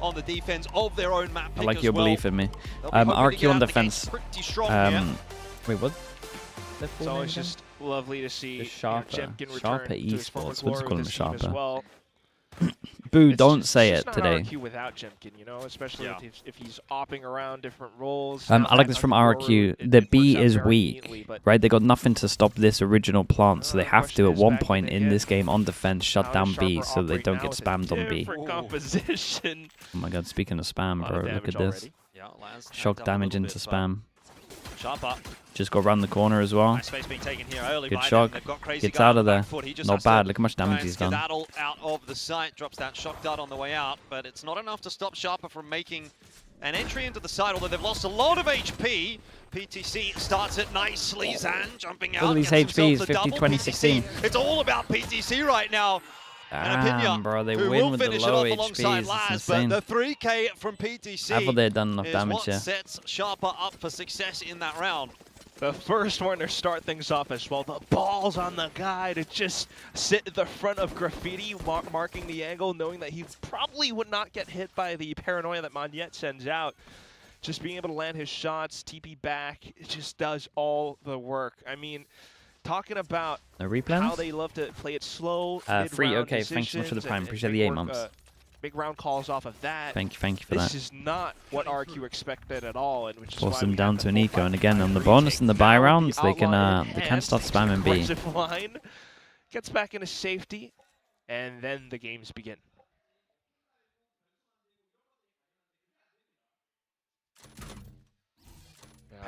on the defense of their own map. I like your belief in me. RRQ on defense. Wait, what? It's always just lovely to see Sharper esports. We'll just call him Sharper. Well. Boo, don't say it today. RRQ without Jemkin, you know, especially if he's opping around different roles. I like this from RRQ. The B is weak, right? They got nothing to stop this original plant, so they have to, at one point in this game on defense, shut down B so they don't get spammed on B. Oh my god, speaking of spam, bro, look at this. Shock damage into spam. Just go around the corner as well. Good shock. Gets out of there. Not bad. Look how much damage he's done. Out of the site, drops that shock dart on the way out, but it's not enough to stop Sharper from making an entry into the side, although they've lost a lot of HP. PTC starts it nicely. Zan jumping out. Look at these HPs, 50, 20, 16. It's all about PTC right now. Damn, bro, they win with the low HPs. It's insane. But the 3K from PTC I thought they had done enough damage here. Sets Sharper up for success in that round. The first one to start things off as well. The ball's on the guy to just sit at the front of Graffiti, marking the angle, knowing that he probably would not get hit by the paranoia that Monyet sends out. Just being able to land his shots, TP back, it just does all the work. I mean, talking about how they love to play it slow. Free, okay, thanks so much for the prime. Appreciate the 8 months. Big round calls off of that. Thank you for that. This is not what RQ expected at all, and which is force them down to an eco, and again on the bonus and the buy rounds, they can start spamming B. Line gets back into safety, and then the games begin.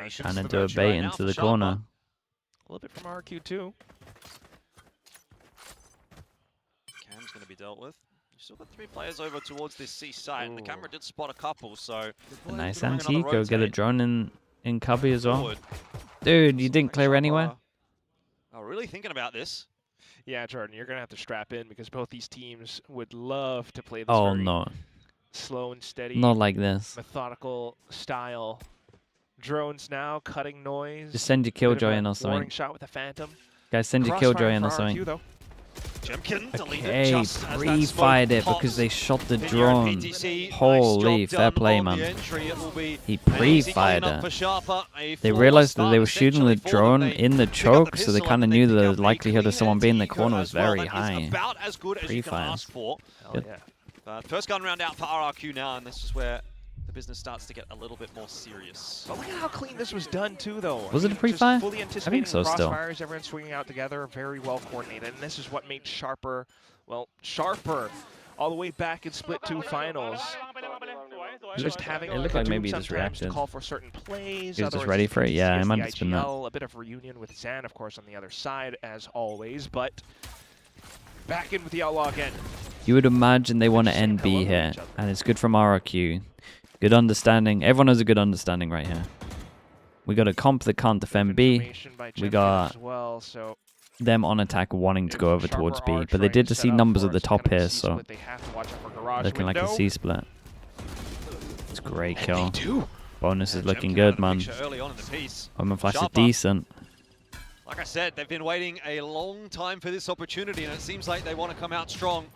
Trying to do a bait into the corner. A little bit from RQ too. Cam's going to be dealt with. You've still got 3 players over towards this C site, and the camera did spot a couple, so... A nice anti-eco, get a drone in cubby as well. Dude, you didn't clear anywhere? Oh, really thinking about this? Yeah, Jordan, you're going to have to strap in, because both these teams would love to play this slow and steady. Not like this. Methodical style. Drones now, cutting noise. Just send your Killjoy in or something. Warning shot with a Phantom. Guys, send your Killjoy in or something. Okay, pre-fired it because they shot the drone. Holy, fair play, man. He pre-fired it. They realized that they were shooting the drone in the choke, so they kind of knew the likelihood of someone being in the corner was very high. Pre-fire. Good. First gun round out for RRQ now, and this is where the business starts to get a little bit more serious. But look at how clean this was done too, though. Was it a pre-fire? I think so still. Everyone swinging out together, very well coordinated, and this is what made Sharper, well, sharper, all the way back in Split 2 finals. Just having it looked like maybe he just reacted. Call for certain plays. He was just ready for it. Yeah, I might have been that. A bit of reunion with Zan, of course, on the other side as always, but back in with the Outlaw again. You would imagine they want to end B here, and it's good from RRQ. Good understanding. Everyone has a good understanding right here. We got a comp that can't defend B. We got them on attack wanting to go over towards B. But they did just see numbers at the top here, so looking like a C split. It's a great kill. Bonus is looking good, man. Omen Flash is decent. Like I said, they've been waiting a long time for this opportunity, and it seems like they want to come out strong.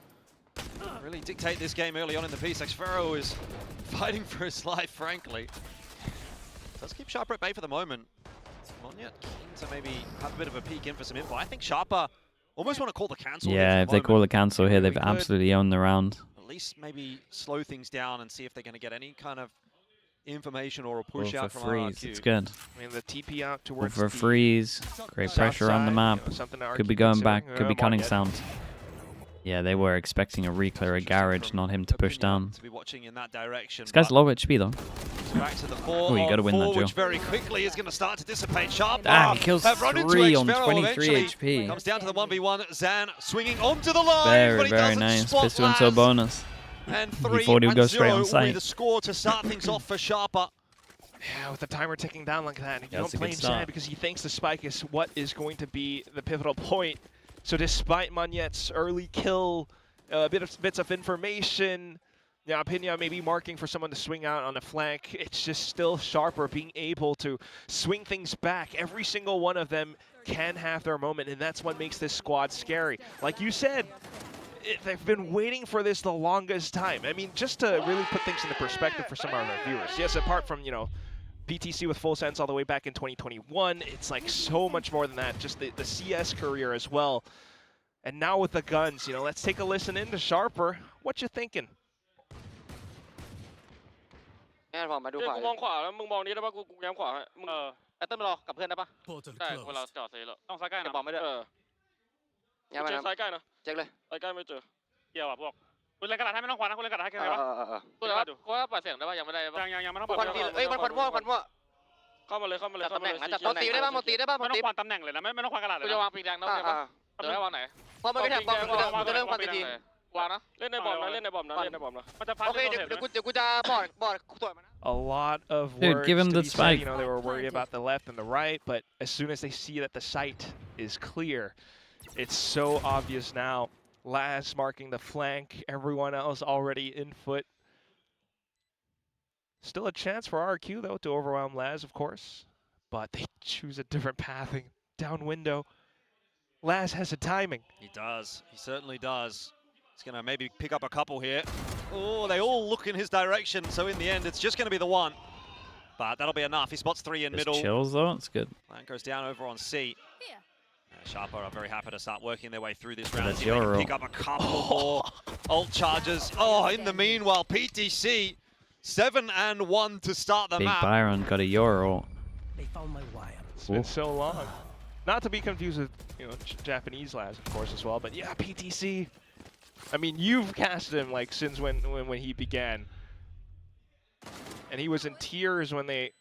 Really dictate this game early on in the piece. Xfero is fighting for his life, frankly. Let's keep Sharper at bay for the moment. Monyet keen to maybe have a bit of a peek in for some info. I think Sharper almost want to call the cancel. Yeah, if they call the cancel here, they've absolutely owned the round. At least maybe slow things down and see if they're going to get any kind of information or a push out from RRQ. It's good. I mean, the TP out towards for a freeze. Great pressure on the map. Could be going back. Could be cutting sounds. Yeah, they were expecting a reclear a garage, not him to push down. This guy's low HP though. Oh, you gotta win that, Joe. Very quickly is going to start to dissipate. Sharp. He kills 3 on 23 HP. Comes down to the 1v1. Zan swinging onto the line. Very nice. Pistol into a bonus. And he thought he would go straight on sight. The score to start things off for Sharper. Yeah, with the timer ticking down like that, you don't blame Zan because he thinks the spike is what is going to be the pivotal point. So despite Monyet's early kill, bits of information, Pinya maybe marking for someone to swing out on the flank, it's just still Sharper being able to swing things back. Every single one of them can have their moment, and that's what makes this squad scary. Like you said, they've been waiting for this the longest time. I mean, just to really put things into perspective for some of our viewers. Yes, apart from, you know, PTC with Full Sense all the way back in 2021, it's like so much more than that. Just the CS career as well. And now with the guns, you know, let's take a listen into Sharper. What you thinking? แง่ผมมาดูขวากูมองขวาแล้วมึงมองนี้ได้ป่ะกูแง้มขวาให้มึงไอ้เติ้ลมารอกับเพื่อนได้ป่ะได้เวลาจอดซีแล้วต้องซ้ายใกล้นะบอกไม่ได้แง้มมาซ้ายใกล้นะเช็คเลยซ้ายใกล้ไม่เจอเกี่ยวอ่ะพวกคุณเล่นกระดาษให้ไม่ต้องขวานะคุณเล่นกระดาษให้แค่ไหนวะกูเลยว่ากูว่าเปิดเสียงได้ป่ะยังไม่ได้ยังไม่ต้องเปิดเอ้ยมันควันมั่วเข้ามาเลยจัดตำแหน่งนะจัดตำแหน่งได้ป่ะมตีได้ป่ะไม่ต้องควานตำแหน่งเลยนะไม่ต้องควานกระดาษเลยกูจะวางปีกแดงนะเดี๋ยววางไหนพอมันไม่แทบบอลกูจะเริ่มควานทีวางนะเล่นในบอมนะเล่นในบอมนะมันจะพัดโอเคเดี๋ยวกูจะบอดสวยมันนะ A lot of Dude, words give him the to be said. spike. You know, they were worried about the left and the right, but as soon as they see that the sight is clear, it's so obvious now. Laz marking the flank, everyone else already in foot. Still a chance for RRQ, though, to overwhelm Laz, of course, but they choose a different pathing. Down window. Laz has a timing. He does. He certainly does. He's going to maybe pick up a couple here. Oh, they all look in his direction, so in the end, it's just going to be the one. But that'll be enough. He spots 3 in middle. Chills, though. It's good. That goes down over on C. Sharper are very happy to start working their way through this Yeah, round. that's See if they can your pick up a couple more ult charges. Oh, in the meanwhile, PTC 7-1 to start the Big map. Byron got a Euro. They found my wire. It's been so long. Not to be confused with, you know, Japanese Laz, of course, as well. But yeah, PTC. I mean, you've cast him like since when he began, and he was in tears when they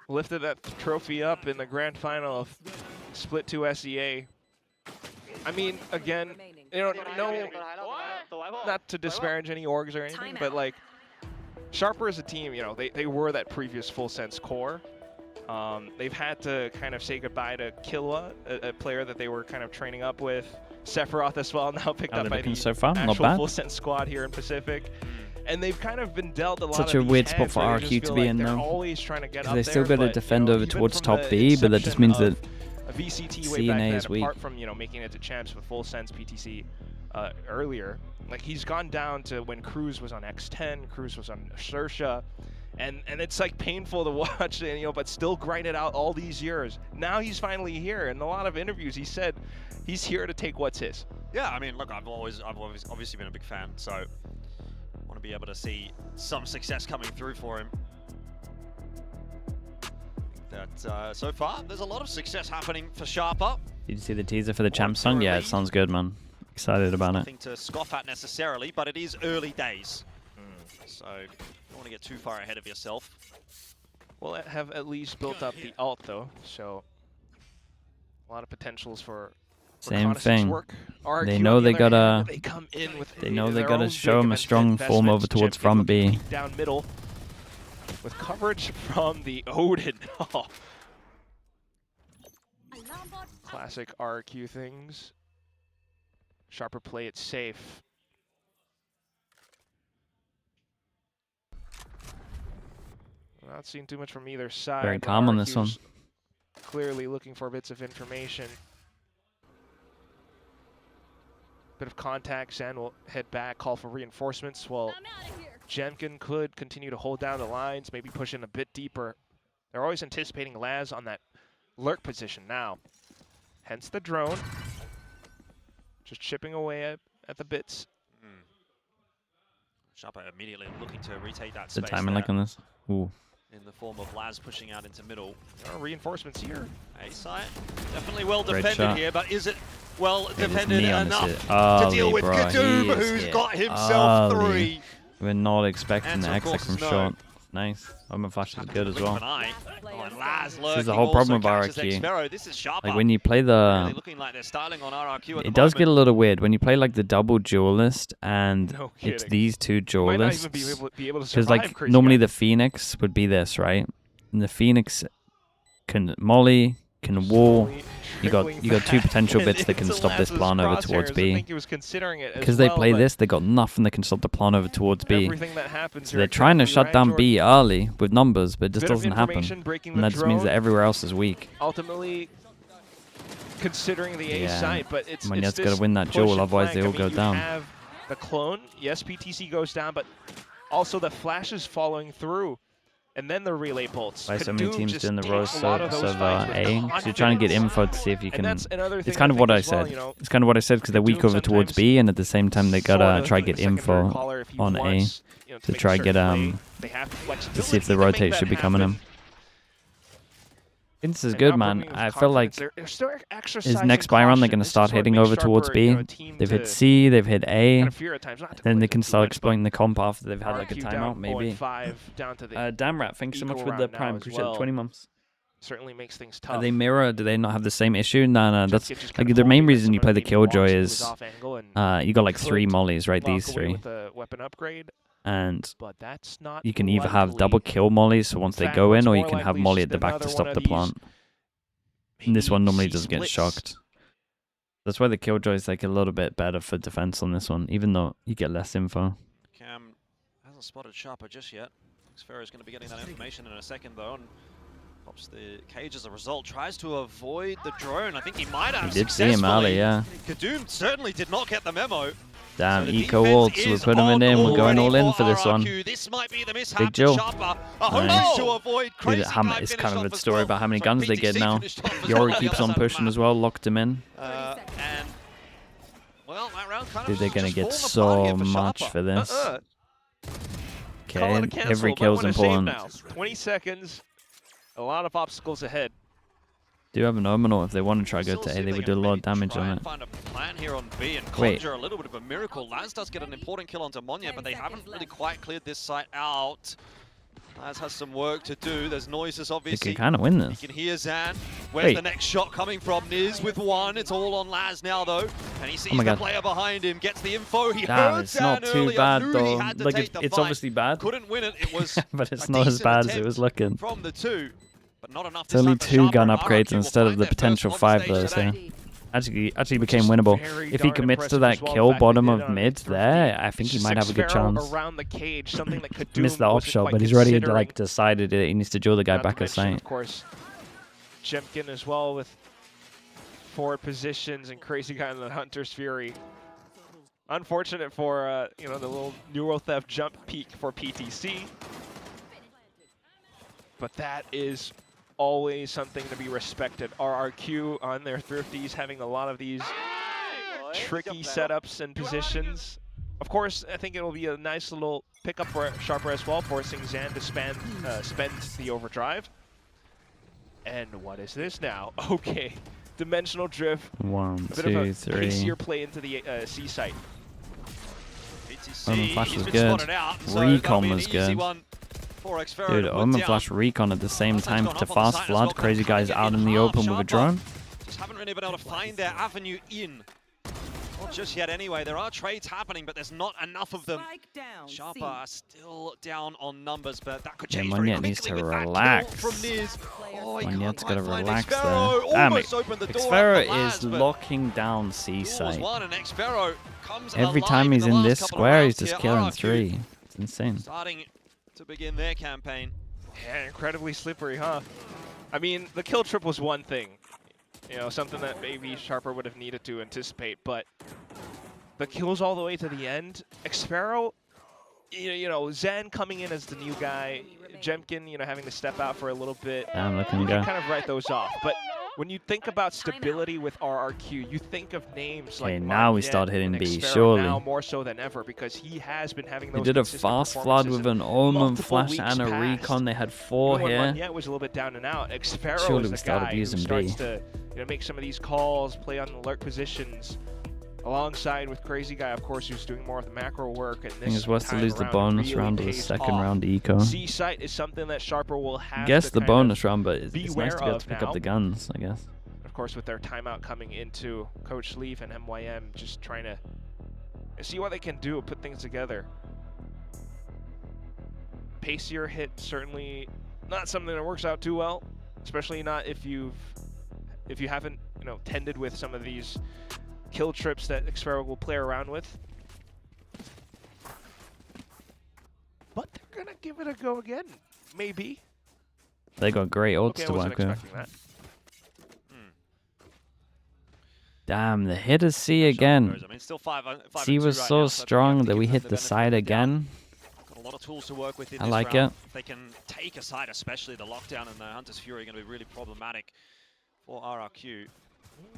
lifted that trophy up in the grand final of Split 2 SEA. I mean, again, you know, no, not to disparage any orgs or anything, but like Sharper as a team, you know, they were that previous Full Sense core. They've had to kind of say goodbye to Killua, a player that they were kind of training up with. Sephiroth as well, now picked up by the so far. Not actual bad. Full Sense squad here in Pacific. And they've kind of been dealt a lot Such of a these weird spot hands for where they RRQ just to feel be like in they're now. always trying to get up They still there, got to but, defend you know, over even towards from top the B, but that just means that inception of a VCT way C back and A then, is weak. apart from, you know, making it to champs with Full Sense PTC earlier, like he's gone down to when Cruz was on X10, Cruz was on Sersha, and it's like painful to watch, you know, but still grind it out all these years. Now he's finally here. In a lot of interviews, he said he's here to take what's his. Yeah, I mean, look, I've obviously been a big fan, so I want to be able to see some success coming through for him. That so far, there's a lot of success happening for Sharper. Did you see the teaser for the champ song? Yeah, it sounds good, man. Excited about it. Nothing to scoff at necessarily, but it is early days. So you don't want to get too far ahead of yourself. Well, have at least built up the ult, though, so a lot of potentials for Same thing. work. RRQ, They know on the they other gotta. hand, they come in with They know they their gotta own show big him a strong form over towards front B. Down middle, with coverage from the Odin. Oh. Classic RRQ things. Sharper play it safe. Not seeing too much from either side. Very but calm on this one. RRQ's clearly looking for bits of information. Bit of contact, Zen will head back, call for reinforcements, while Jenkin could continue to hold down the lines, maybe push in a bit deeper. They're always anticipating Laz on that lurk position now. Hence the drone. Just chipping away at the bits. Sharper immediately looking to retake that The space timing like on this. Ooh. in the form of Laz pushing out into middle. There are reinforcements here. A site definitely well Great defended shot. here, but is it well It was defended me on enough this hit. to Ollie, deal with bro, Kadoom, he is who's hit. got himself Ollie. 3? We're not expecting And the of exit course from no. short. Nice. Omen Flash is good as Blink of well. an eye. Oh, and Laz This is the lurking whole problem also with catches RRQ. Xphero. This is Sharper. Like when you play Really the, looking like they're starting on RRQ at the it does get a moment. little weird when you play like the double duelist and No it's kidding. these two You might not even duelists. be able to Because survive like Crazy normally Guy. the Phoenix would be this, right? And the Phoenix can molly, can wall. Slowly You got trickling two back potential bits that can into stop this Laz's plan over crosshairs. towards I B. think he was considering it as Because they well, play but this, they got nothing that can stop the plan over towards B. everything that happens So here they're at trying to Crazy shut Ryan down Jordan, B early with numbers, but it just bit of doesn't happen. information breaking And the that just means that drone. everywhere else is weak. Ultimately, considering the A side, but it's Monet's got to win that duel, otherwise they all go down. Have the clone, yes, PTC goes down, but also the flashes following through, and then the relay bolts. Why so many teams doing the roast of A? So you're trying to get info to see if you can. It's kind of what I said. It's kind of what I said because they're weak over towards B, and at the same time they gotta try to get info on A to try get to see if the rotate should be coming in. This is good, man. I feel like is next buy round they're going to start heading over towards B. They've hit C, they've hit A, then they can start exploiting the comp after they've had like a timeout, maybe. Damn Rat, thanks so much for the Prime. Appreciate it, 20 months. Certainly makes things tough. Are they mirror? Do they not have the same issue? No. That's like the main reason you play the Killjoy is you got like 3 mollies, right? These 3. And you can either have double kill mollies, so once they go in, or you can have molly at the back to stop the plant. And this one normally doesn't get shocked. That's why the Killjoy is like a little bit better for defense on this one, even though you get less info. Cam hasn't spotted Sharper just yet. Xfero is going to be getting that information in a second, though. And pops the cage as a result. Tries to avoid the drone. I think he might have. He did see him early, yeah. Kadoom certainly did not get the memo. Damn, eco ults, we're putting him in, we're going all in for this one. This might be the Big Jill. Nice. It's kind of a story about how many guns they get now. Yori keeps on pushing as well, locked him in. Dude, they're going to get so much for this. Okay, every kill's important. 20 seconds, a lot of obstacles ahead. Do have an Omenor. If they want to try to go to A, they would do a lot of damage on it. Find a plan here on B and conjure a little bit of a miracle. Laz does get an important kill onto Monya, but they haven't really quite cleared this site out. Laz has some work to do. There's noises, obviously. They can kind of win this. You can hear Zan. Where's the next shot coming from? Niz with 1. It's all on Laz now, though. And he sees the player behind him, gets the info. He heard it's not too bad, though. Like, it's obviously bad. Couldn't win it. It was but it's not as bad as it was looking. From the 2. But not enough. It's only 2 gun upgrades instead of the potential 5 though, so actually became winnable. If he commits to that kill bottom of mid there, I think he might have a good chance. Missed the off shot, but he's already like decided he needs to duel the guy back at sight. Of course, Jemkin as well with forward positions and crazy guy in the Hunter's Fury. Unfortunate for the little neural theft jump peak for PTC, but that is always something to be respected. RRQ on their thrifties, having a lot of these tricky setups and positions. Of course, I think it will be a nice little pickup for Sharper as well, forcing Zan to spend the overdrive. And what is this now? Okay, dimensional drift. 1, a bit 2, of a 3. pacier play into the C site. Omen Flash was good. Recon was good. Dude, Omen Flash Recon at the same time to fast flood. Crazy guys out in the open with a drone. Just haven't really been able to find their avenue in. Not just yet anyway. There are trades happening, but there's not enough of them. Sharper are still down on numbers, but that could change very quickly needs to with relax. That kill from Niz. Monyet's got to relax there. Damn it. Xfero is locking down C site. Every time he's in this square, he's just killing 3. It's insane. Starting to begin their campaign. Yeah, incredibly slippery, huh? I mean, the kill trip was one thing. Something that maybe Sharper would have needed to anticipate, but the kills all the way to the end. Xfero, Zen coming in as the new guy, Jemkin, having to step out for a little bit. Damn, look at him go. Kind of write those off, but when you think about stability with RRQ, you think of names like now we start hitting B, Xfero surely. Now more so than ever, because he has been having those. He did a fast flood with an Omen Flash and a Recon. They had 4 here. Yeah, was a little bit down and out. Xfero surely is we the started guy using who starts B. to make some of these calls, play on alert positions, alongside with Crazy Guy, of course, who's doing more of the macro work. And I think it's worth to lose the bonus round of the second round eco. C site is something that Sharper will have. I guess the bonus round, but it's nice to be able to pick up the guns, I guess. Of course, with their timeout coming into Coach Leaf and MYM, just trying to see what they can do, put things together. Pacier hit certainly not something that works out too well, especially not if you haven't tended with some of these kill trips that Xfero will play around with. But they're gonna give it a go again, maybe. They got great ults to work with. Damn, the hit is C again. I mean, still 5-2 C was right so now, strong that we hit the side again. Got a lot of tools to work with in I this like round. it. They can take a side, especially the lockdown and the Hunter's Fury are going to be really problematic for RRQ.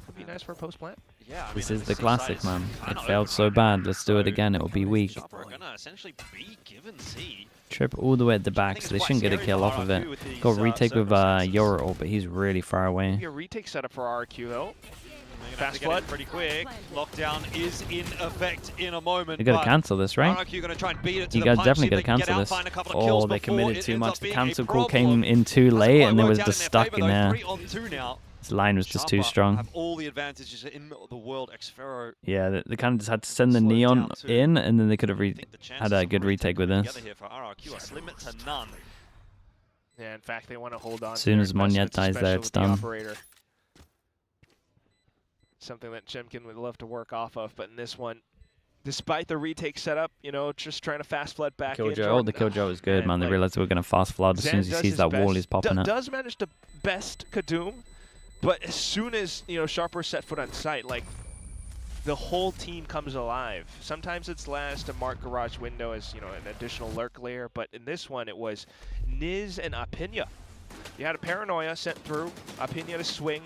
Could be nice for a post plant. Yeah, This is the classic, man. It failed so bad. Let's do it again. It will be weak. Sharper are gonna essentially be given C. Trip all the way at the back, so they shouldn't get a kill off of it. Got retake with Euro, but he's really far away. Maybe a retake setup for RRQ though. Fast flood pretty quick. Lockdown is in effect in a moment. They gotta cancel this, right? RRQ gonna try and beat it to You the guys punch, definitely see if gotta they can cancel get this. out, find a couple of Oh, kills they before committed it too ends much. up The being cancel a call came problem. in too Hasn't late, quite and there was worked out just in stuck their in favor, though. there. 3 on 2 now. This line was just too Sharper strong. have all the advantages in the world. Xfero Yeah, they kind of just had to send the slowed neon down too. in, and then they could have I think the chances had a of good retake with coming this. together here for RRQ are slim to none. Yeah, in fact, they want to hold on. As soon to as their Monyet investments, dies there, especially it's with the done. operator. Something that Chimkin would love to work off of, but in this one, despite the retake setup, you know, just trying to fast flood back in. Killjoy. Oh, the Killjoy was good, man. They realized they were going to fast flood as soon as he sees that wall he's popping up. Does manage to best Kadoom, but as soon as, you know, Sharper set foot on site, like, the whole team comes alive. Sometimes it's last to mark Garage Window as, you know, an additional lurk layer, but in this one it was Niz and Apinya. You had a Paranoia sent through, Apinya to swing,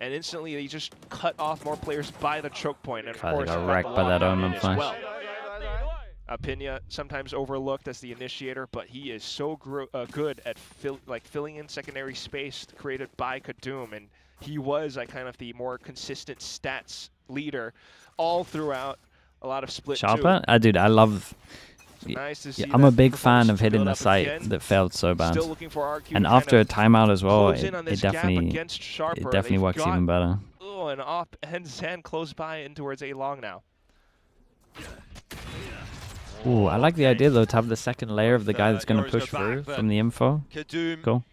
and instantly they just cut off more players by the choke point. And of God, they course, got got wrecked the by that lockdown Omen as flash. well. Apinya sometimes overlooked as the initiator, but he is so good at filling in secondary space created by Kadoom, and he was kind of the more consistent stats leader all throughout a lot of split Sharper? Dude, I love... Nice to see I'm a that big fan performance of hitting build the up site again. that failed so bad. Still looking for RQ And to after a kind of timeout as well, close in on this gap against Sharper. it definitely They've works got, even better. Oh, an op and Zan close by in towards A long now. Ooh, I like the idea though to have the second layer of the guy that's going to push through from the info. Kadoom Cool.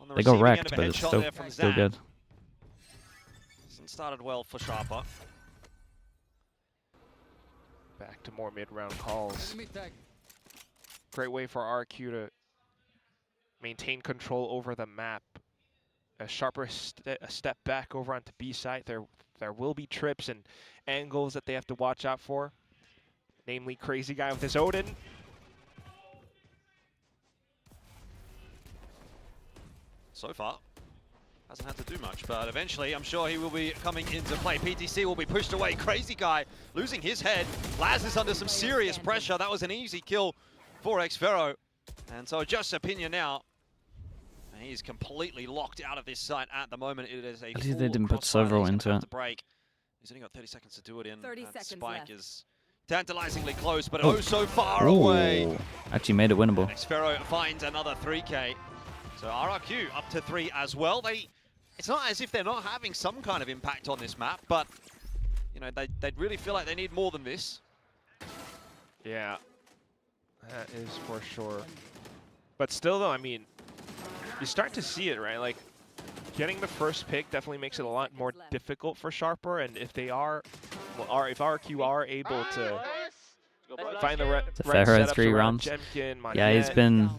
on the They got receiving end wrecked, of a but it's headshot still there from still Zan. good. Hasn't started well for Sharper. Back to more mid-round calls. Great way for RQ to maintain control over the map. A Sharper a step back over onto B side. There will be trips and angles that they have to watch out for. Namely, Crazy Guy with his Odin. So far, hasn't had to do much, but eventually I'm sure he will be coming into play. PTC will be pushed away. Crazy Guy losing his head. Laz is under some serious pressure. That was an easy kill for Xfero. And so just Opinion now. And he's completely locked out of this site at the moment. It is a At least they full didn't put crossfire several he's gonna into have it. to break. He's only got 30 seconds to do it in. 30 That seconds spike left. is tantalizingly close, but Oh. oh so far away. Ooh. Actually made it winnable. Xfero finds another 3K. So RRQ up to 3 as well. It's not as if they're not having some kind of impact on this map, but you know, they'd really feel like they need more than this. Yeah, that is for sure. But still, though, I mean, you start to see it, right? Like, getting the first pick definitely makes it a lot more difficult for Sharper, and if they are, well, if RQ are able to find the right fair setups 3 around rounds. Jemkin, Yeah, he's Monyet, been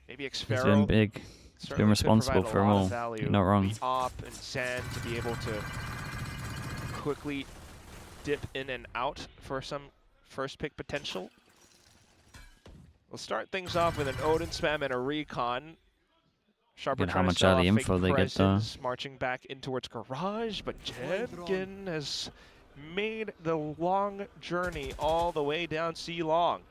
maybe he's Xfero, been big. He's been certainly could responsible provide for a them lot all. of value. You're not wrong. The Op and Sand to be able to quickly dip in and out for some first pick potential. We'll start things off with an Odin spam and a recon. Sharper Look at how trying to much sell early off info fake they get though. presence, marching back in towards Garage, but Jemkin has made the long journey all the way down C long.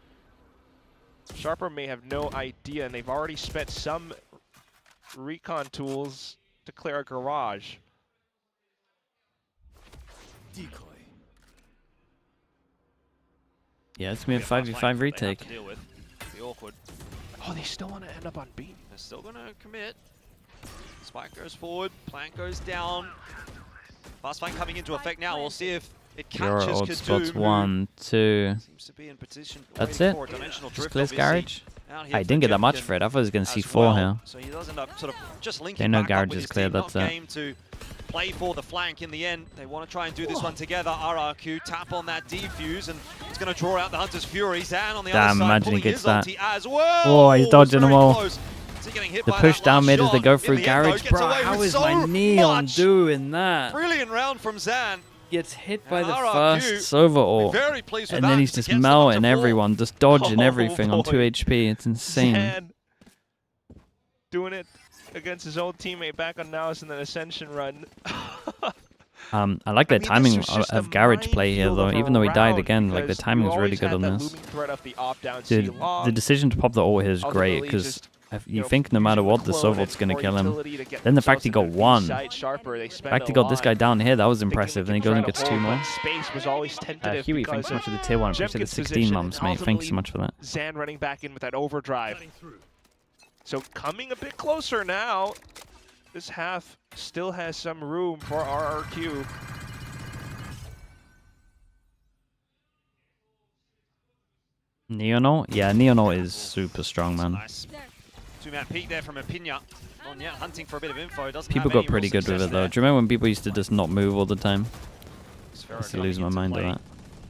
Sharper may have no idea, and they've already spent some recon tools to clear a Garage. Decoy. Yeah, it's gonna be a 5v5 retake. They have to deal with. Be awkward. Oh, they still want to end up on B. They're still gonna commit. Spike goes forward, plant goes down. Fast find coming into effect now. We'll see if it Your catches old Kadoom, spots who 1, 2. seems to be in position. That's waiting it. for a dimensional Just drift, clears obviously. garage. Out here I for didn't get that much Jemkin for it. I thought I was gonna see as 4 well. here. So he does end up sort of just linking Okay, no back up garage with is his cleared, team, that's not it. game to play for the flank in the end. They want to try and do this one together. RRQ tap on that defuse, and it's going to draw out the Hunter's Fury. Zan on the other Damn, side imagine he pulling gets his that. ulti as well. Oh, he's dodging Very them all. close. The push down mid as they go through garage. Bro, how is my Neon doing that? Brilliant round from Zan. Gets hit by the first Sova ult, Very pleased with and that. then he's just melting everyone, just dodging everything on 2 HP. It's insane. Zan doing it against his old teammate back on Naus in the Ascension run. I like the timing of garage play here, though. Even though he died again, like the timing was really good on this. Dude, the decision to pop the ult here is great because you think no matter what, the Sova ult's gonna kill him. Then the fact he got one, the fact he got this guy down here, that was impressive. Then he goes and gets 2 more. Huey, thanks so much for the tier 1. Appreciate the 16 months, mate. Thank you so much for that. Zan running back in with that overdrive. So coming a bit closer now. This half still has some room for RRQ. Neono? Yeah, Neono is super strong, man. Nice. 2-man peek there from Apinya. Yeah, hunting for a bit of info. People got pretty good with it, though. Do you remember when people used to just not move all the time? I used to lose my mind to that.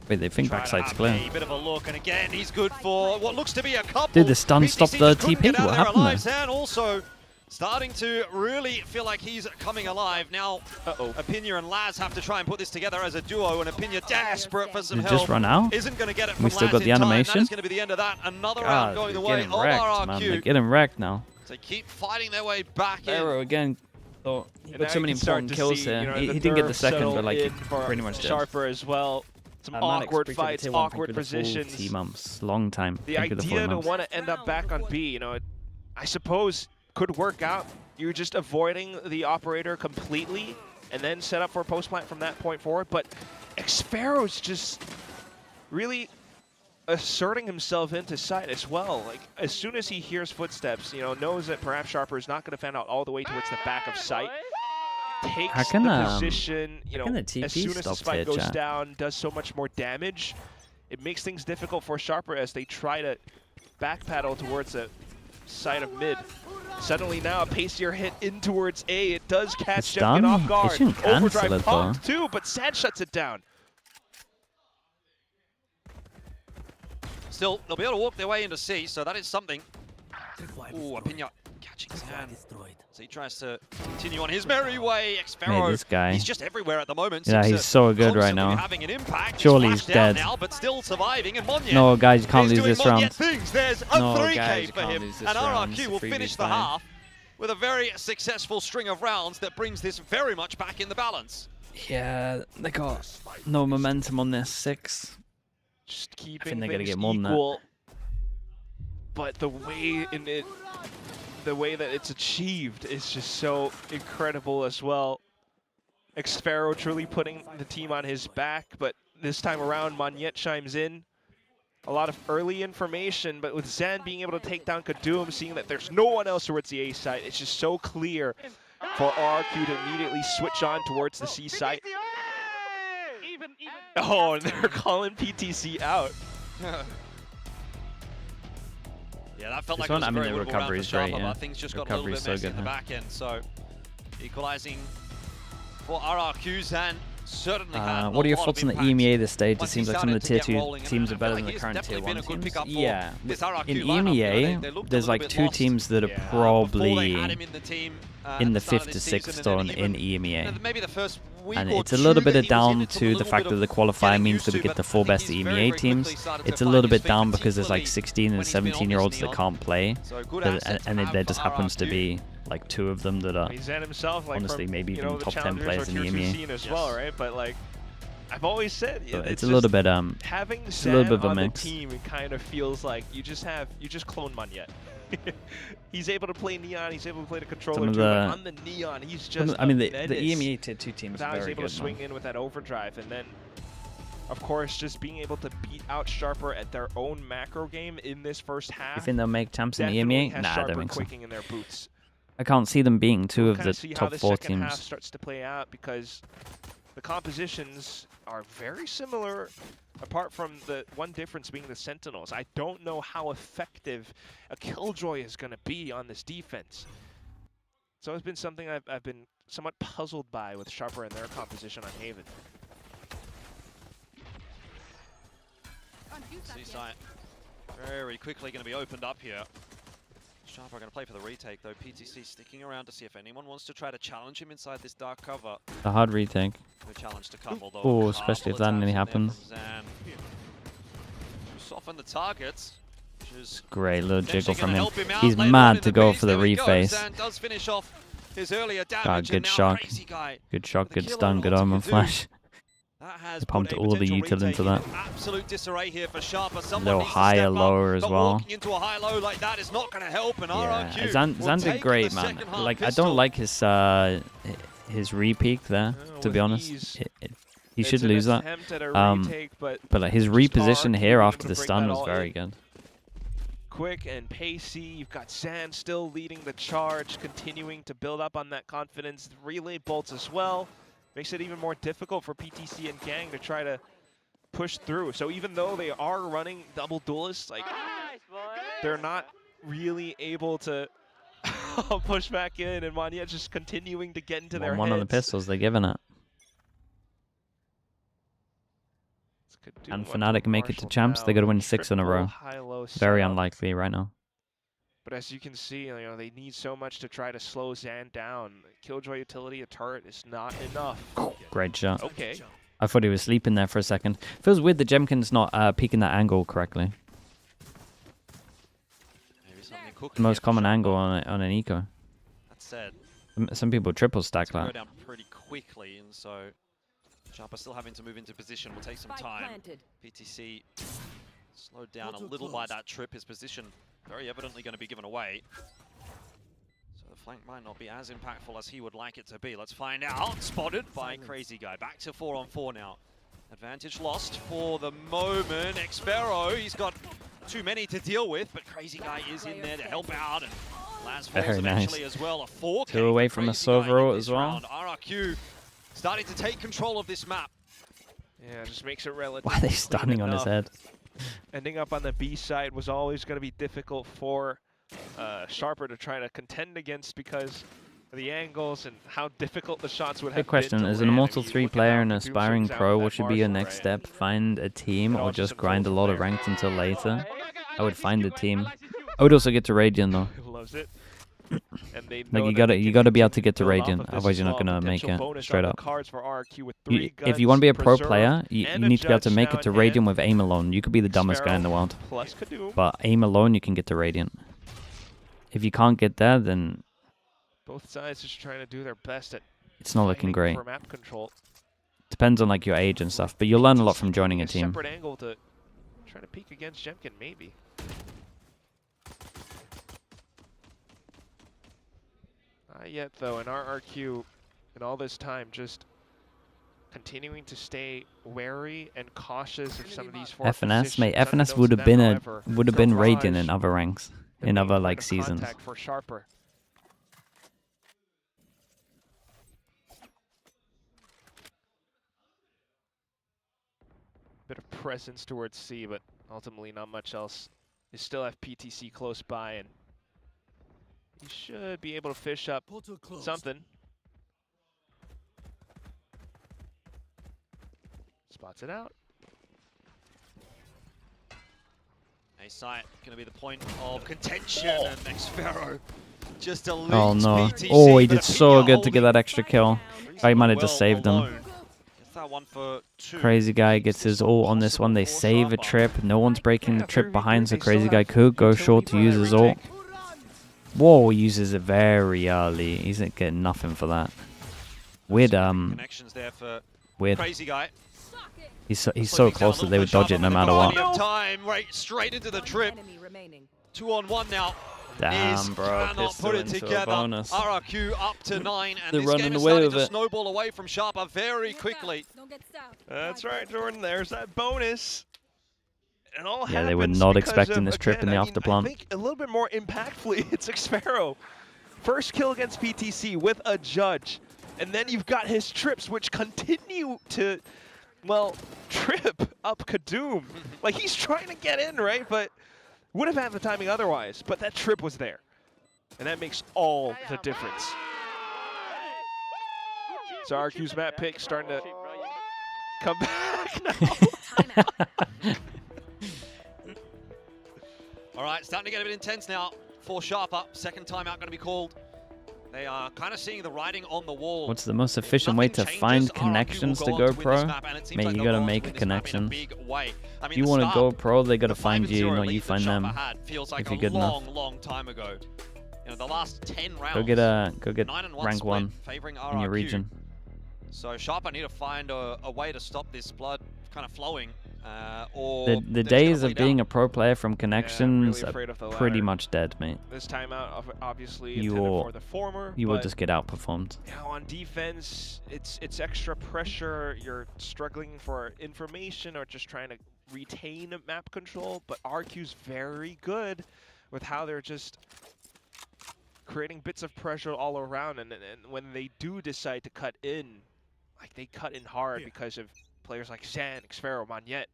Wait, they think backside's clear. Bit of a look, and again, he's good for what looks to be a couple. Dude, the stun stopped the TP. What happened there? Zan also starting to really feel like he's coming alive. Now, Apinya and Laz have to try and put this together as a duo, and Apinya desperate for some help. Just run out? Isn't going to get it from We still Laz got the animation? That is going to be the end of that. Another round going the way of RRQ. Man. They're getting wrecked now. So keep fighting their way back in. Arrow again. Oh, he got so many important kills here. He didn't get the second, but like he pretty much did. Sharper as well. Some awkward fights, awkward positions. T-months, long time. The idea to want to end up back on B, you know, I suppose could work out. You're just avoiding the operator completely and then set up for a post plant from that point forward. But xFaro's just really asserting himself into site as well. Like as soon as he hears footsteps, you know, knows that perhaps Sharper is not going to fan out all the way towards the back of site. Takes the position, you know, as soon as the spike goes down, does so much more damage. It makes things difficult for Sharper as they try to back paddle towards the side of mid. Suddenly now a pacier hit in towards A. It does catch Jemkin off guard. Overdrive pumped too, but Sad shuts it down. Still, they'll be able to walk their way into C, so that is something. Ooh, Apinya catching Zan. So he tries to continue on his merry way. xFaro, this guy. He's just everywhere at the moment. Yeah, he's so good right now. Having an impact. Surely he's dead. Now, but still surviving. And Monye, no, guys, you can't lose this round. There's a 3K for him. And RRQ will finish the half with a very successful string of rounds that brings this very much back in the balance. Yeah, they got no momentum on this 6. Just keeping I think they're gonna get more equal, than that. But the way that it's achieved is just so incredible as well. xFaro truly putting the team on his back, but this time around, Monyet chimes in. A lot of early information, but with Zan being able to take down Kadum, seeing that there's no one else towards the A side, it's just so clear for RRQ to immediately switch on towards the C side. Oh, and they're calling PTC out. Yeah, that felt like it was a very winnable round for Sharper, but things just got a little bit messy in the back end. So, equalizing for RRQ, Zan certainly had what are your thoughts on the EMEA this stage? It seems like some of the tier 2 teams are better than the current tier 1 teams. Yeah, in EMEA, there's like 2 teams that are probably in the 5th to 6th zone in EMEA. And it's a little bit down to the fact that the qualifier means that we get the 4 best EMEA teams. It's a little bit down because there's like 16 and 17-year-olds that can't play, and there just happens to be like 2 of them that are honestly maybe even top 10 players in the EMEA as well, right? But like I've always said, it's a little bit having it's a little bit of a mix. The team, it kind of feels like you just clone Monyet. He's able to play Neon, he's able to play the controller too, but on the Neon, he's just I mean, the EMEA tier 2 teams are very good. He's able to swing in with that overdrive, and then, of course, just being able to beat out Sharper at their own macro game in this first half. You think they'll make champs in the EMEA? Nah, I don't think so. In their boots. I can't see them being 2 of the top 4 teams. We'll see how the second half starts to play out, because the compositions are very similar, apart from the one difference being the Sentinels. I don't know how effective a Killjoy is going to be on this defense. So it's been something I've been somewhat puzzled by with Sharper and their composition on Haven. C-site very quickly going to be opened up here. Sharp are going to play for the retake, though. PTC sticking around to see if anyone wants to try to challenge him inside this dark cover. A hard retake. The challenge to come, although. Oh, especially if that nearly happens. Soften the targets. Great little jiggle from him. He's mad to go for the reface. Zan does finish off his earlier damage. God, good shock. Good shock, good stun, good omen flash. He pumped all the util into that. Absolute disarray here for Sharp. Little higher, lower as well. Walking into a high low like that is not going to help. And RRQ Zan did great, man. Like, I don't like his re-peek there, to be honest. He should lose that. But like, his reposition here after the stun was very good. Quick and pacey. You've got Zan still leading the charge, continuing to build up on that confidence. Relay bolts as well. Makes it even more difficult for PTC and Gang to try to push through. So even though they are running double duelists, like, they're not really able to push back in, and Monyet just continuing to get into their One heads. on the pistols, they're giving it. And Fnatic make it to champs, they got to win 6 in a row. Very unlikely right now. But as you can see, you know, they need so much to try to slow Zan down. Killjoy utility, a turret is not enough. Great shot. Okay. I thought he was sleeping there for a second. Feels weird the Jemkin's not peeking that angle correctly. The most common angle on an eco. That said, some people triple stack that. Go down pretty quickly, and so Sharp are still having to move into position. Will take some time. PTC slowed down a little by that trip. His position very evidently going to be given away. So the flank might not be as impactful as he would like it to be. Let's find out. Spotted by Crazy Guy. Back to 4-on-4 now. Advantage lost for the moment. Xpero, he's got too many to deal with, but Crazy Guy is in there to help out. And Laz falls eventually as well. A 4K. 2 away from a Sovero as well. RRQ starting to take control of this map. Yeah, just makes it relatively. Why are they stunning on his head? Ending up on the B side was always going to be difficult for Sharper to try to contend against because of the angles and how difficult the shots would have been. Good question. As an Immortal 3 player and aspiring pro, what should be your next step? Find a team or just grind a lot of ranked until later? I would find a team. I would also get to Radiant though. Loves it. Like you gotta be able to get to Radiant, otherwise you're not gonna make it straight up. If you want to be a pro player, you need to be able to make it to Radiant with aim alone. You could be the dumbest guy in the world, but aim alone you can get to Radiant. If you can't get there, then both sides just trying to do their best at it's not looking great. Map control. Depends on like your age and stuff, but you'll learn a lot from joining a team. Separate angle to try to peek against Jemkin, maybe. Not yet, though, and RRQ, in all this time, just continuing to stay wary and cautious of some of these FNS, mate. FNS would have been Radiant in other ranks, in other like seasons. For Sharper. Bit of presence towards C, but ultimately not much else. You still have PTC close by, and you should be able to fish up something. Spots it out. A site going to be the point of contention, and Xpero just a lead. Oh no! PTC, Oh, he did so good to get that extra kill. He might have just saved him. That one for 2. Crazy Guy gets his ult on this one. They save a trip. No one's breaking the trip behind, so Crazy Guy could go short to use his ult. Whoa, he uses it very early. He's not getting nothing for that. Weird, weird. Crazy Guy. He's so close that they would dodge it no matter what. Time, right straight into the trip. 2-on-1 now. Damn, bro. Cannot put it together. Bonus. RRQ up to 9, and They're this game running is away starting with to it. snowball away from Sharper very quickly. That's right, Jordan. There's that bonus. It all Yeah, they were not expecting this trip in the I afterplan. think a little bit more impactfully, it's Xpero. First kill against PTC with a judge. And then you've got his trips, which continue to, well, trip up Kadoom. Like, he's trying to get in, right? But would have had the timing otherwise. But that trip was there. And that makes all the difference. So RQ's map pick starting to come back now. All right, starting to get a bit intense now. for Sharper. Second timeout going to be called. They are kind of seeing the writing on the wall. What's the most efficient way to find connections to go pro? Mate, you gotta make connections. If you want to go pro, they gotta find you, not you find them. If you're good enough. Long time ago. You know, the last 10 rounds. Go get rank 1 in your region. So Sharper need to find a way to stop this blood kind of flowing. The days of being a pro player from connections are pretty much dead, mate. This timeout, obviously, you will just get outperformed. Now on defense, it's extra pressure. You're struggling for information or just trying to retain map control. But RQ's very good with how they're just creating bits of pressure all around. And when they do decide to cut in, like they cut in hard because of players like Zan, Xfero, Magnet.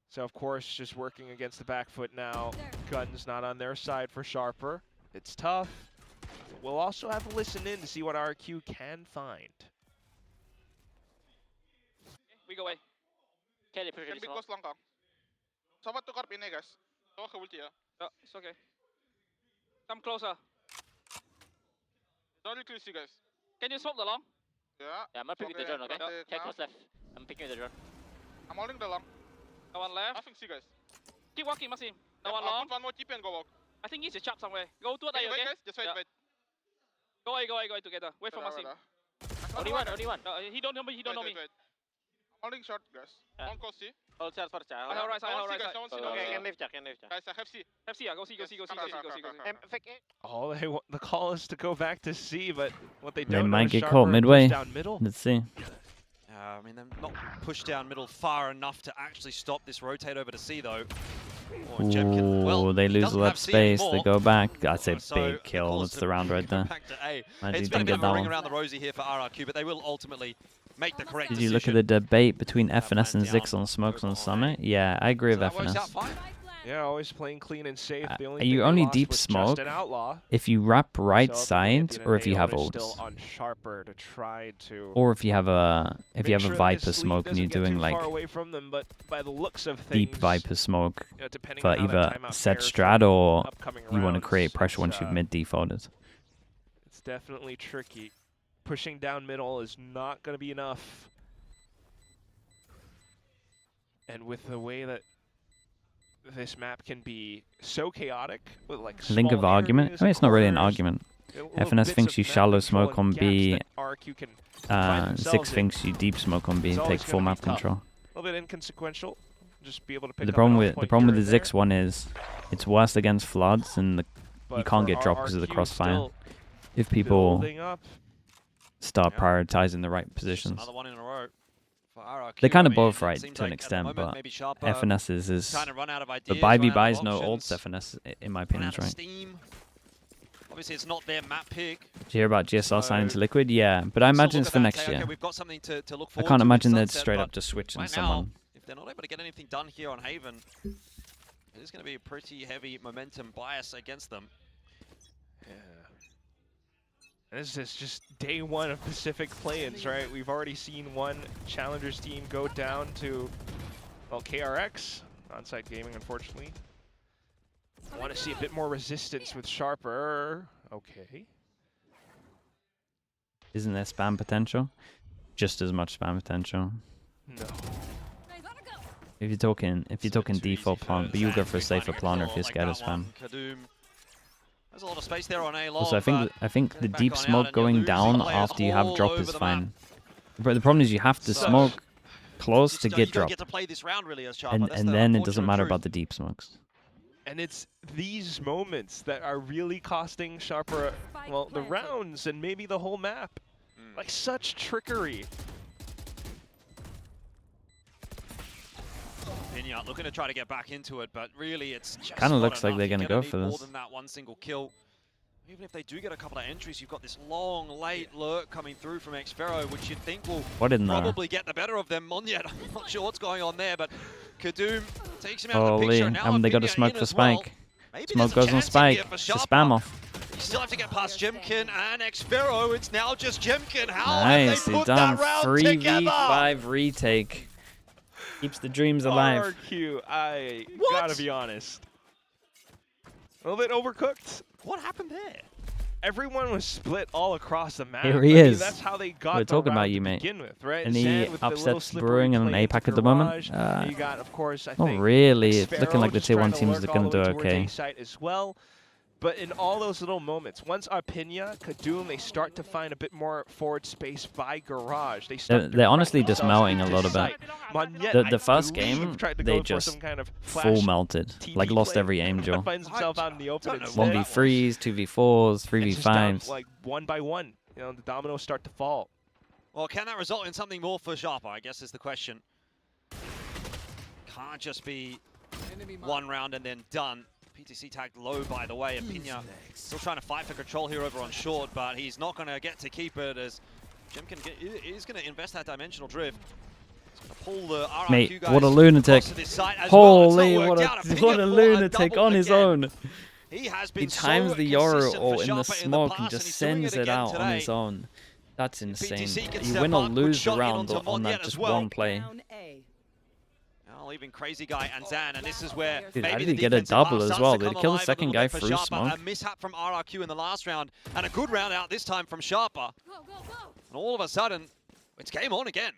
So of course, just working against the back foot now. Guns not on their side for Sharper. It's tough. We'll also have to listen in to see what RRQ can find. We go away. Can be close long kong. So what to cut in guys? It's okay. Come closer. Don't really see guys. Can you smoke the long? Yeah, I'm gonna pick with the drone, okay? Check what's left. I'm picking with the drone. I'm holding the long. No one left. Nothing, see guys. Keep walking, Maxim. No one long. One more TP and go walk. I think he's a chap somewhere. Go to it, okay? Guys, just wait, wait. Go away together. Wait for Maxim. Only one. He don't know me, Wait. Holding short, guys. One close C. Hold short, I hold right side. Okay, can lift. Guys, I have C. Go see. Oh, the call is to go back to C, but what they They don't might know is get Sharper caught midway. down middle. Let's see. I mean, they're not pushed down middle far enough to actually stop this rotate over to C, though. Ooh, they lose a lot of space. They go back. That's a big kill. That's the round right there. Back to A. Imagine It's you been a didn't bit get of that a ring one. around the rosy here for RRQ, but they will ultimately make the correct Did decision. you look at the debate between FNS and down, Zix on smokes on Summit? Yeah, I agree with that works out FNS. fine. Yeah, always playing clean and safe. The only You thing only they lost deep was smoke just an outlaw. if you wrap right So side or if you have ults. ults. Still on Sharper to try to Or if you have a make sure that Viper his smoke and you're sleep doesn't get doing too like far away from them, but by the looks of deep things, Viper smoke you know, depending for on how that either timeout set fares strat for or upcoming you want to rounds, create pressure once it's, you've mid defaulted. It's definitely tricky. Pushing down middle is not going to be enough. And with the way that this map can be so chaotic, with like Link of small argument? areas, I mean, it's not really an corners, argument. little FNS bits thinks of you map shallow control smoke and on gaps B. that RRQ can find themselves Zix in. thinks you deep smoke on B and It's take always full gonna be map tough. control. A little bit inconsequential. Just be able to pick The up problem an with off the point problem here with the and Zix there. one is it's worse against floods and you But can't for get dropped because of the RRQ crossfire. still If people building up. start Yeah. prioritizing the right Just positions. another one in a row for RRQ. They're kind I of mean, both it right seems to an like at the extent, moment but maybe Sharper FNS's is... kind of run out of But ideas, Bybee ran out buys of no options, ults FNS, in my run opinion, out is of right. steam. Obviously, it's not their map pick. Did you hear about GSR signing to So- Liquid? Yeah, but I Still imagine look it's at for that and next say, year. okay, we've got something to look I forward can't to imagine with they'd Sunset, straight but up just switch in right someone. now, if they're not able to get anything done here on Haven, it is going to be a pretty heavy momentum bias against them. Yeah. And this is just day one of Pacific Playins, right? We've already seen one Challengers team go down to, well, KRX, Onsite Gaming, unfortunately. I want to see a bit more resistance with Sharper. Okay. Isn't there spam potential? Just as much spam potential. No. If you're talking default plant, but you go for a safer planner if you're Like scared of that one. spam. Kadoom. There's a lot of space there on A long. Also, I think the back deep on out smoke and you're going losing down players after you have all drop over is the map. fine. But the problem is you have to So- smoke close to You get don't drop, get to play this round really as Sharper. and That's and the then it doesn't unfortunate matter truth. about the deep smokes. And it's these moments that are really costing Sharper, well, the rounds and maybe the whole map. Like, such trickery. Pinyat looking to try to get back into it, but really it's just Kinda not looks like enough. they're You're gonna gonna go for need more this. than that one single kill. Even if they do get a couple of entries, you've got this long, late lurk coming through from Xfero, which you'd think will What in there? probably get the better of them. Monyet, I'm not sure what's going on there, but Kadoom takes him out of the Holy, picture. Now haven't they got a Pinya smoke in for as well. Spike? Maybe Smoke there's goes a on chance Spike. here for It's a Sharper. spam off. You still have to get past Jemkin and Xfero. It's now just Jemkin. How Nice, have they he put done that round together? 3v5 retake. Keeps the dreams alive. RRQ, I What? gotta be honest. A little bit overcooked. What happened there? Everyone was split all across the map. Here he is. That's how they got We're the talking round about to you, mate. begin with, right? Any Zan with the little upsets slippery brewing in play APAC into at the moment? Garage. You got, of course, I Not think really. It's Sparrow looking like the just tier 1 trying to teams lurk are going all to the do way towards okay. A site as well. But in all those little moments, once Arpinia, Kadoom, they start to find a bit more forward space by Garage. They're honestly just melting a lot of it. The first game, they just kind of full melted. Like lost every aim duel. Finds himself out in the open. 1v3s, 2v4s, 3v5s. Like one by one, you know, the dominoes start to fall. Well, can that result in something more for Sharper, I guess is the question. Can't just be one round and then done. PTC tagged low, by the way. Arpinia still trying to fight for control here over on short, but he's not going to get to keep it as Jim is going to invest that dimensional drift. He's going to pull the RRQ Mate, guys what a lunatic. Holy, what a lunatic on his own. He He times the Yoru ult in the smoke and just sends it out on his own. That's insane. You win or lose the round on that just one play. Even Crazy Guy and Zan, and this is where Dude, maybe how did the he get a double as well? Did he kill the alive a second little guy bit for through Sharper. smoke? A mishap from RRQ in the last round, and a good round out this time from Sharper. And all of a sudden, it's game on again.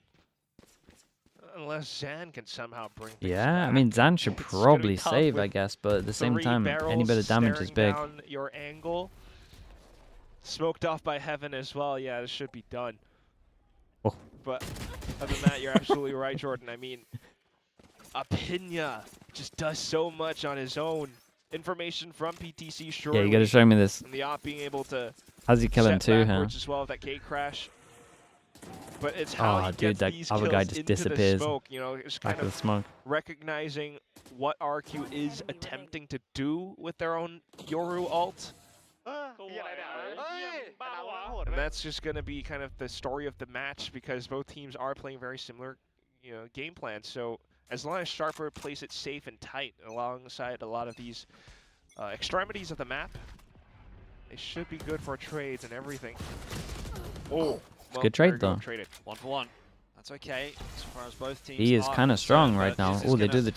Unless Zan can somehow bring things Yeah, back. I mean, Zan should probably tough save, with I guess, but at the same 3 time, any bit of damage is big. barrels staring down your angle. Smoked off by Heaven as well. Yeah, this should be done. Oh. But other than that, you're absolutely right, Jordan. I mean, Arpinia just does so much on his own. Information from PTC, sure. Yeah, you gotta show me this. And the op being able to How's he killing too, huh? as well with that gate crash. But it's how he dude, gets that these other guy kills just into disappears. the smoke. You know, it's Back kind to the of smoke. recognizing what RQ is attempting to do with their own Yoru ult. And that's just going to be kind of the story of the match because both teams are playing very similar, you know, game plans. So as long as Sharper plays it safe and tight alongside a lot of these extremities of the map, they should be good for trades and everything. Oh, It's a good trade though. Traded. 1 for 1. That's okay, as far as both teams. He is kind of strong right now. Oh, they do the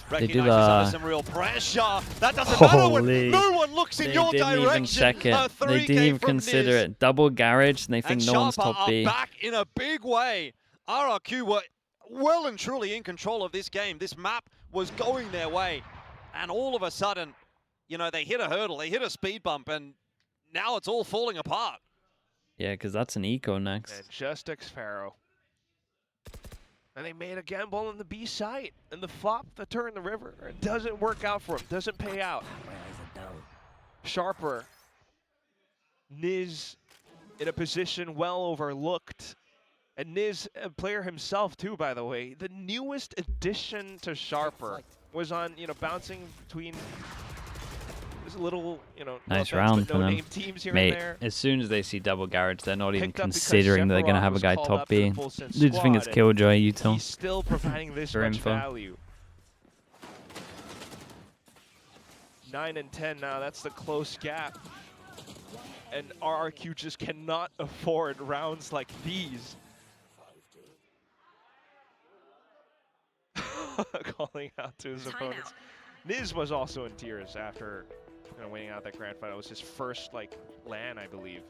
some real pressure. That doesn't matter when no one looks in your direction. They didn't even check it. They didn't even consider it. Double garage, and they think no one's top B. Back in a big way. RRQ were well and truly in control of this game. This map was going their way, and all of a sudden, you know, they hit a hurdle, they hit a speed bump, and now it's all falling apart. Yeah, because that's an eco next. And just Xpharaoh. And they made a gamble on the B site. And the flop, the turn the river. It doesn't work out for him. Doesn't pay out. Sharper. Niz in a position well overlooked. And Niz, a player himself too, by the way. The newest addition to Sharper was on, you know, bouncing between little, you know, nice round for them. Teams here Mate, and there. as soon as they see double garage, they're not even Picked up considering that they're going to have a guy top B. They just think it's Killjoy, Util. He's still providing this much value. 9 and 10 now, that's the close gap. And RRQ just cannot afford rounds like these. Calling out to his opponents. Niz was also in tears after winning out that grand final. It was his first LAN, I believe.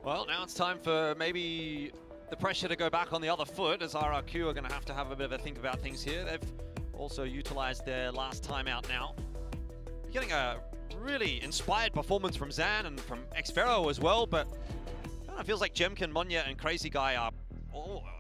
Well, now it's time for maybe the pressure to go back on the other foot, as RRQ are going to have a bit of a think about things here. They've also utilized their last timeout now. You're getting a really inspired performance from Zan and from Xpharaoh as well, but it feels like Jemkin, Monya, and Crazy Guy are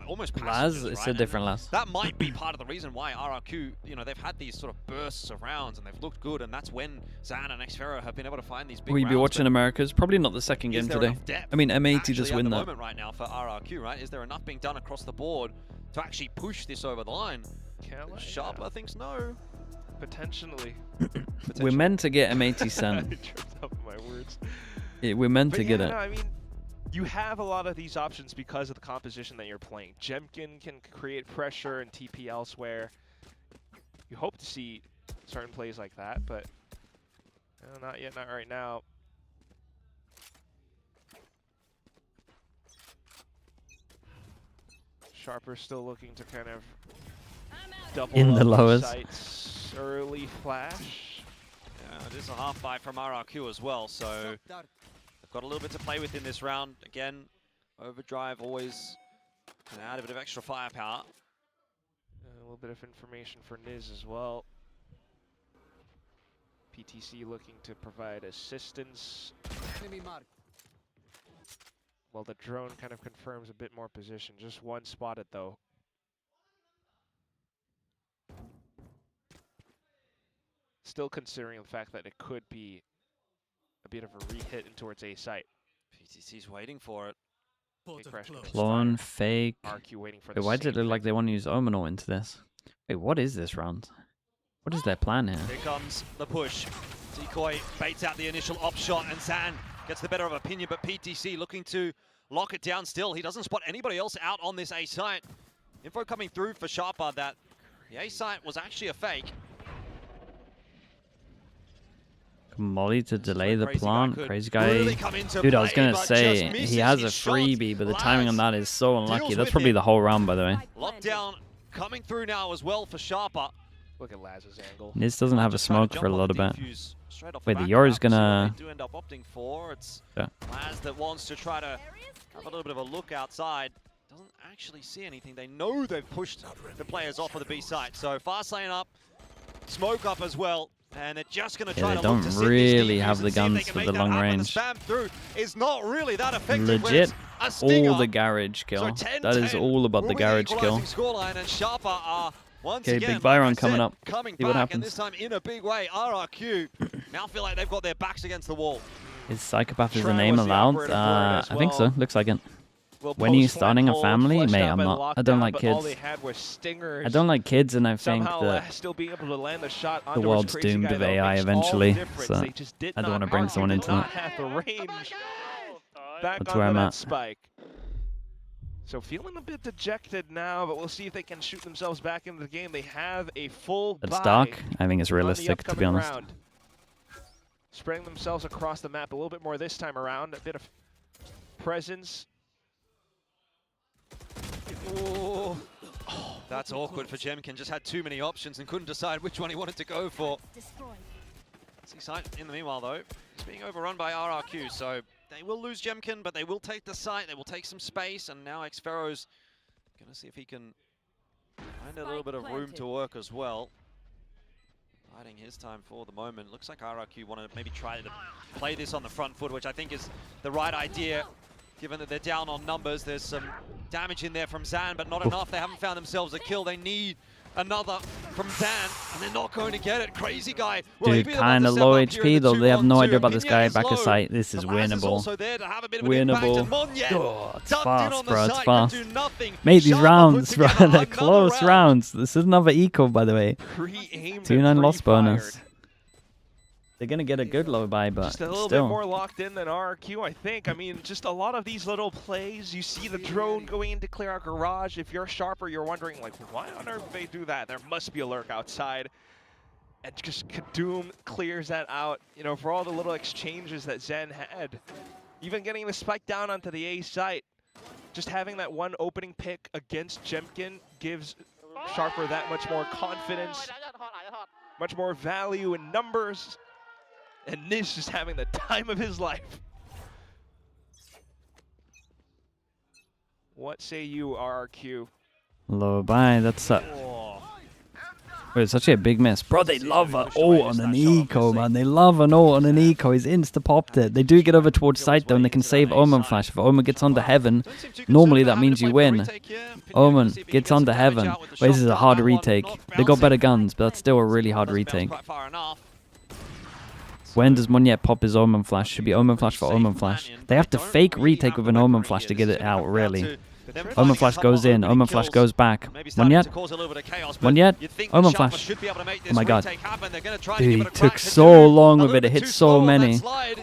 almost passengers, Laz, it's right? a different Laz. That might be part of the reason why RRQ, you know, they've had these sort of bursts of rounds and they've looked good, and that's when Zan and Xpharaoh have been able to find these big Will you rounds. be watching America's? Probably not the second game today. I mean, M80 just win that. Moment right now for RRQ, right? Is there enough being done across the board to actually push this over the line? Sharper thinks no. Potentially. We're meant to get M80 sent. I tripped up my words. We're meant to get it. No, I mean, you have a lot of these options because of the composition that you're playing. Jemkin can create pressure and TP elsewhere. You hope to see certain plays like that, but not yet, not right now. Sharper still looking to kind of double in the lowest. Sights. Early flash. Yeah, is a half buy from RRQ as well, so they've got a little bit to play with in this round. Again, overdrive always can add a bit of extra firepower. A little bit of information for Niz as well. PTC looking to provide assistance. Well, the drone kind of confirms a bit more position. Just one spotted though. Still considering the fact that it could be a bit of a re-hit in towards A site. PTC's waiting for it. Clone, fake. RQ waiting for Wait, why does it look like they want to use Omenor into this? Wait, what is this round? What is their plan here? Here comes the push. Decoy baits out the initial op shot, and Zan gets the better of opinion, but PTC looking to lock it down still. He doesn't spot anybody else out on this A site. Info coming through for Sharper that the A site was actually a fake. Molly to delay the plant. Crazy guy. Really Dude, I was going to say, he has a freebie, but the timing on that is so unlucky. That's probably the whole round, by the way. Lockdown coming through now as well for Sharper. Look at Laz's angle. Niz doesn't have a smoke for a little bit. Wait, the Yoru's gonna... Do end up opting for. It's yeah. Laz that wants to try to have a little bit of a look outside. Doesn't actually see anything. They know they've pushed the players off of the B site. So fast lane up, smoke up as well. And they're just going to try to don't really have the guns for the long range. The spam through is not really that effective. Legit, all the garage kill. So that is all about the garage kill. And Sharper are once okay, again, big Byron like coming said, up. Coming See what back, happens. and this time in a big way. RRQ now feel like they've got their backs against the wall. Is Psychopath is the name allowed? I think so. Looks like it. Well, when are you starting a family? Mate, I'm not. I don't like kids. I don't like kids, and I think that the world's doomed of AI eventually. So I don't want to bring someone into that. That's where I'm at. Spike. So feeling a bit dejected now, but we'll see if they can shoot themselves back into the game. They have a full It's dark. I think it's realistic, to be honest. Round. Spreading themselves across the map a little bit more this time around. A bit of presence. Oh, that's awkward for Jemkin. Just had too many options and couldn't decide which one he wanted to go for. C-site in the meanwhile, though, is being overrun by RRQ, so they will lose Jemkin, but they will take the site. They will take some space, and now Xfero's going to see if he can find a little bit of room to work as well. Biding his time for the moment. Looks like RRQ want to maybe try to play this on the front foot, which I think is the right idea. Given that they're down on numbers, there's some damage in there from Zan, but not enough. They haven't found themselves a kill. They need another from Zan, and they're not going to get it. Crazy guy. Dude, kind of low HP, though. They have no idea about this guy. Back of sight. This is winnable. Winnable. Oh, it's fast, bro. It's fast. Mate, these rounds, bro, they're close rounds. This is another eco, by the way. 2-9 loss bonus. They're going to get a good low buy, but just a little bit more locked in than RRQ, I think. I mean, just a lot of these little plays. You see the drone going in to clear out garage. If you're Sharper, you're wondering, like, why on earth would they do that? There must be a lurk outside. And just Kadoom clears that out, you know, for all the little exchanges that Zen had. Even getting the spike down onto the A site. Just having that one opening pick against Jemkin gives Sharper that much more confidence, much more value in numbers. And Nish is having the time of his life. What say you, RRQ? Low buy, that's Wait, it's actually a big miss. Bro, they love an ult on an eco, man. They love an ult on an eco. He's insta-popped it. They do get over towards site, though, and they can save Omen Flash. If Omen gets onto heaven, normally that means you win. Omen gets onto heaven. But this is a hard retake. They got better guns, but that's still a really hard retake. When does Monyet pop his Omen Flash? Should be Omen Flash for Omen Flash. They have to fake retake with an Omen Flash to get it out, really. Omen Flash goes in, Omen Flash goes back. Monyet? Monyet? Omen Flash. Oh my god. Dude, he took so long with it, it hit so many. To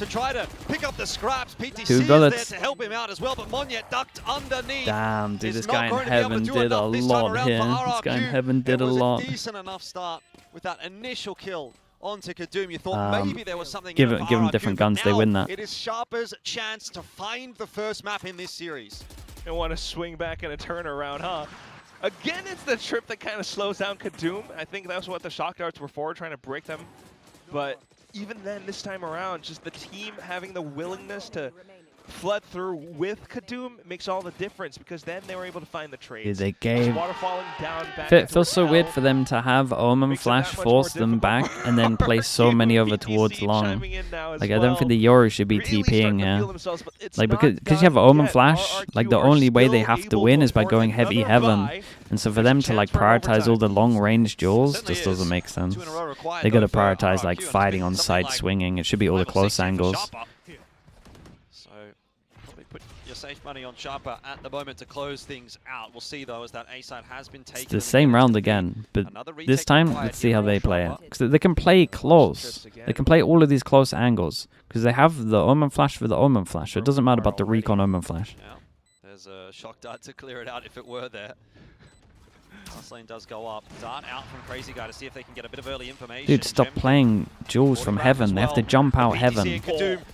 try to pick up the scraps, PTC Two bullets. there to help him out as well, but Monyet ducked underneath. Damn, dude, this guy in heaven did a lot here. This guy in heaven did a lot. It was a decent enough start with that initial kill onto Kadoom. You thought maybe there was something give them different guns, they win that. It is Sharper's chance to find the first map in this series. They want to swing back in a turnaround, huh? Again, it's the trip that kind of slows down Kadum. I think that's what the shock darts were for, trying to break them. But even then, this time around, just the team having the willingness to flood through with Kadum makes all the difference, because then they were able to find the trades. They gave. Waterfalling down back It feels so weird for them to have Omen Flash force them back and then place so many over towards long. Like, I don't think the Yoru should be TPing here. Like, because you have Omen Flash, like, the only way they have to win is by going heavy heaven. And so for them to, like, prioritize all the long-range duels just doesn't make sense. They gotta prioritize, like, fighting on side swinging. It should be all the close angles. Safe money on Sharper at the moment to close things out. We'll see though, as that A side has been taken. It's the same round again, but this time let's see how they play it. Because they can play close. They can play all of these close angles because they have the Omen Flash for the Omen Flash. So it doesn't matter about the recon Omen Flash. Yeah. There's a shock dart to clear it out if it were there. Last lane does go up. Dart out from Crazy Guy to see if they can get a bit of early information. Dude, stop playing duels from heaven. They have to jump out heaven.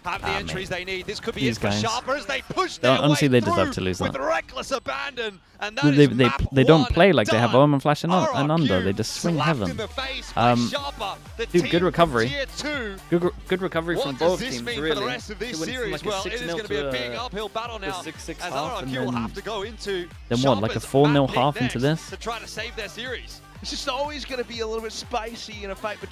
Have the entries they need. This could be it for Sharper as they push their honestly, way they deserve to lose that. With reckless abandon. And that they don't play like they have done. Omen Flash and under. They just swing heaven. Dude, good recovery. Good recovery from both teams, really. For the rest of this series? Well, it is going to be a big uphill battle now. 6-6 as half, RRQ will have to go into then what, like a 4-0 half into this? to try to save their series. It's just always going to be a little bit spicy in a fight between